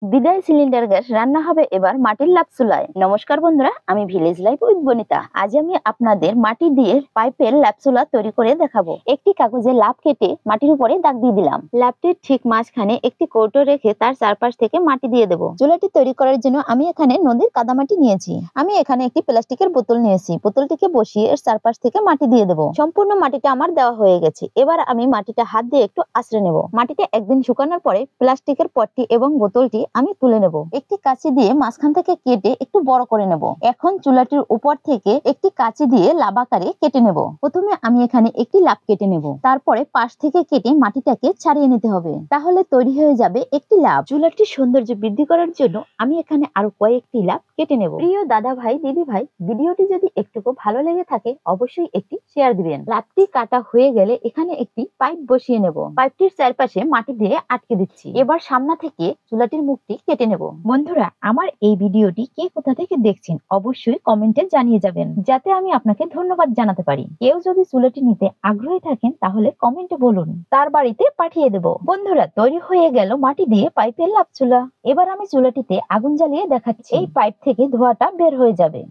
বিদায় cylinder gas রান্না হবে এবার মাটির লাপ চুলায়। নমস্কার বন্ধুরা, আমি ভিলেজ লাইফ উইথ বনিতা। আজ আমি আপনাদের মাটি দিয়ে পাইপের লাপ চুলা তৈরি করে দেখাবো। একটি কাগজে লাপ কেটে মাটির উপরে দাগ দিয়ে দিলাম। লাপটির ঠিক মাঝখানে একটি কৌটো রেখে তার চারপাশ থেকে মাটি দিয়ে দেবো। চুলাটি তৈরি করার জন্য আমি এখানে নদীর কাদামাটি নিয়েছি। আমি এখানে একটি প্লাস্টিকের বোতল নিয়েছি। বোতলটিকে বসিয়ে এর চারপাশ থেকে মাটি দিয়ে দেবো। সম্পূর্ণ মাটিটা আমার দেওয়া হয়ে গেছে। এবার আমি মাটিটা হাত দিয়ে একটু আঁচড়ে নেব। মাটিটা একদিন শুকানোর পরে প্লাস্টিকের পটটি এবং বোতলটি আমি তুলে নেব। একটি কাঁচি দিয়ে মাঝখান থেকে কেটে একটু বড় করে নেব। এখন চুলাটির উপর থেকে একটি কাঁচি দিয়ে লাভ আকারে কেটে নেব। প্রথমে আমি এখানে একটি লাভ কেটে নেব, তারপরে পাশ থেকে কেটে মাটিটাকে ছাড়িয়ে নিতে হবে, তাহলে তৈরি হয়ে যাবে একটি লাভ। চুলাটির সৌন্দর্য বৃদ্ধি করার জন্য আমি এখানে আরো কয়েকটি লাভ কেটে নেব। প্রিয় দাদা ভাই, দিদি ভাই, ভিডিওটি যদি একটুকু ভালো লেগে থাকে অবশ্যই একটি শেয়ার দিবেন। লাভটি কাটা হয়ে গেলে এখানে একটি পাইপ বসিয়ে নেব। পাইপটির চারপাশে মাটি দিয়ে আটকে দিচ্ছি। এবার সামনে থেকে চুলাটির মুখটি কেটে নেব। বন্ধুরা, আমার এই ভিডিওটি কে কোথা থেকে দেখছেন অবশ্যই কমেন্টে জানিয়ে যাবেন, যাতে আমি আপনাকে ধন্যবাদ জানাতে পারি। কেউ যদি চুলাটি নিতে আগ্রহী থাকেন তাহলে কমেন্টে বলুন, তার বাড়িতে পাঠিয়ে দেব। বন্ধুরা, তৈরি হয়ে গেল মাটি দিয়ে পাইপের লাপ চুলা। এবার আমি চুলাটিতে আগুন জ্বালিয়ে দেখাচ্ছি। এই পাইপ থেকে ধোঁয়াটা বের হয়ে যাবে।